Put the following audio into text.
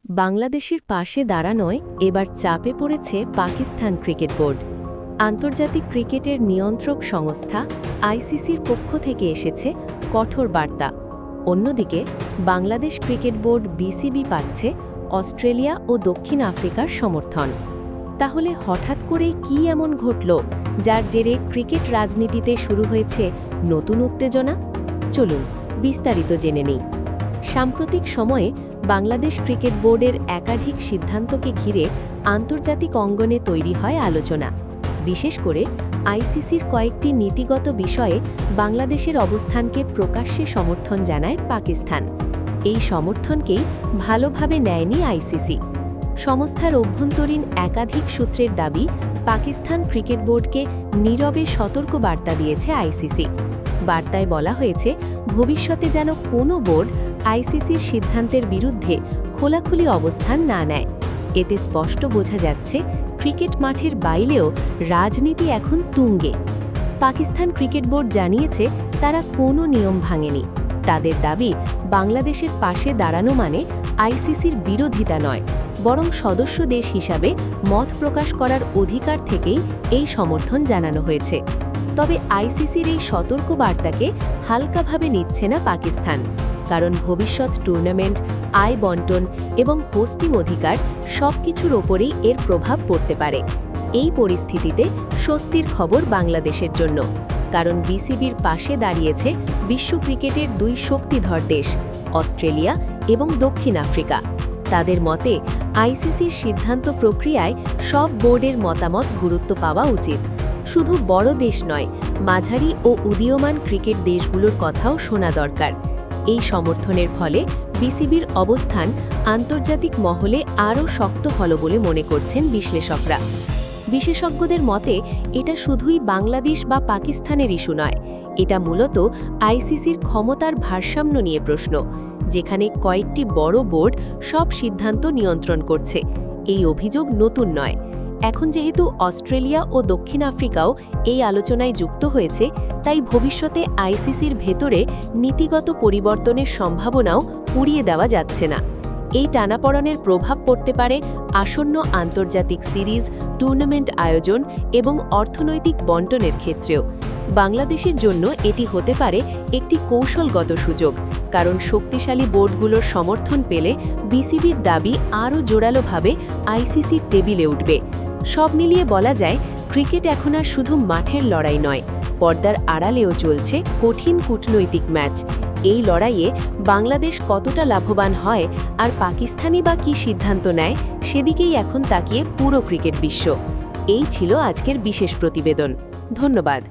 বাংলাদেশের পাশে দাঁড়ানোয় এবার চাপে পড়েছে পাকিস্তান ক্রিকেট বোর্ড। আন্তর্জাতিক ক্রিকেটের নিয়ন্ত্রক সংস্থা আইসিসির পক্ষ থেকে এসেছে কঠোর বার্তা। অন্যদিকে বাংলাদেশ ক্রিকেট বোর্ড বিসিবি পাচ্ছে অস্ট্রেলিয়া ও দক্ষিণ আফ্রিকার সমর্থন। তাহলে হঠাৎ করেই কী এমন ঘটল যার জেরে ক্রিকেট রাজনীতিতে শুরু হয়েছে নতুন উত্তেজনা? চলুন বিস্তারিত জেনে নিই। সাম্প্রতিক সময়ে বাংলাদেশ ক্রিকেট বোর্ডের একাধিক সিদ্ধান্তকে ঘিরে আন্তর্জাতিক অঙ্গনে তৈরি হয় আলোচনা। বিশেষ করে আইসিসির কয়েকটি নীতিগত বিষয়ে বাংলাদেশের অবস্থানকে প্রকাশ্যে সমর্থন জানায় পাকিস্তান। এই সমর্থনকেই ভালোভাবে নেয়নি আইসিসি। সংস্থার অভ্যন্তরীণ একাধিক সূত্রের দাবি, পাকিস্তান ক্রিকেট বোর্ডকে নীরবে সতর্ক বার্তা দিয়েছে আইসিসি। বার্তায় বলা হয়েছে, ভবিষ্যতে যেন কোনো বোর্ড আইসিসির সিদ্ধান্তের বিরুদ্ধে খোলাখুলি অবস্থান না নেয়। এতে স্পষ্ট বোঝা যাচ্ছে, ক্রিকেট মাঠের বাইরেও রাজনীতি এখন তুঙ্গে। পাকিস্তান ক্রিকেট বোর্ড জানিয়েছে, তারা কোনো নিয়ম ভাঙেনি। তাদের দাবি, বাংলাদেশের পাশে দাঁড়ানো মানে আইসিসির বিরোধিতা নয়, বরং সদস্য দেশ হিসাবে মত প্রকাশ করার অধিকার থেকেই এই সমর্থন জানানো হয়েছে। তবে আইসিসির এই সতর্ক বার্তাকে হালকাভাবে নিচ্ছে না পাকিস্তান, কারণ ভবিষ্যৎ টুর্নামেন্ট, আয় বন্টন এবং হোস্টিং অধিকার সবকিছুর ওপরেই এর প্রভাব পড়তে পারে। এই পরিস্থিতিতে স্বস্তির খবর বাংলাদেশের জন্য, কারণ বিসিবির পাশে দাঁড়িয়েছে বিশ্ব ক্রিকেটের দুই শক্তিধর দেশ, অস্ট্রেলিয়া এবং দক্ষিণ আফ্রিকা। তাদের মতে, আইসিসির সিদ্ধান্ত প্রক্রিয়ায় সব বোর্ডের মতামত গুরুত্ব পাওয়া উচিত। শুধু বড় দেশ নয়, মাঝারি ও উদীয়মান ক্রিকেট দেশগুলোর কথাও শোনা দরকার। এই সমর্থনের ফলে বিসিবির অবস্থান আন্তর্জাতিক মহলে আরও শক্ত হল বলে মনে করছেন বিশ্লেষকরা। বিশেষজ্ঞদের মতে, এটা শুধুই বাংলাদেশ বা পাকিস্তানের ইস্যু নয়, এটা মূলত আইসিসির ক্ষমতার ভারসাম্য নিয়ে প্রশ্ন, যেখানে কয়েকটি বড় বোর্ড সব সিদ্ধান্ত নিয়ন্ত্রণ করছে। এই অভিযোগ নতুন নয়। এখন যেহেতু অস্ট্রেলিয়া ও দক্ষিণ আফ্রিকাও এই আলোচনায় যুক্ত হয়েছে, তাই ভবিষ্যতে আইসিসির ভেতরে নীতিগত পরিবর্তনের সম্ভাবনাও উড়িয়ে দেওয়া যাচ্ছে না। এই টানাপড়েনের প্রভাব পড়তে পারে আসন্ন আন্তর্জাতিক সিরিজ, টুর্নামেন্ট আয়োজন এবং অর্থনৈতিক বন্টনের ক্ষেত্রেও। বাংলাদেশের জন্য এটি হতে পারে একটি কৌশলগত সুযোগ, কারণ শক্তিশালী বোর্ডগুলোর সমর্থন পেলে বিসিবির দাবি আরও জোরালোভাবে আইসিসির টেবিলে উঠবে। সব মিলিয়ে বলা যায়, ক্রিকেট এখন আর শুধু মাঠের লড়াই নয়, পর্দার আড়ালেও চলছে কঠিন কূটনৈতিক ম্যাচ। এই লড়াইয়ে বাংলাদেশ কতটা লাভবান হয় আর পাকিস্তানি বা কী সিদ্ধান্ত নেয়, সেদিকেই এখন তাকিয়ে পুরো ক্রিকেট বিশ্ব। এই ছিল আজকের বিশেষ প্রতিবেদন। ধন্যবাদ।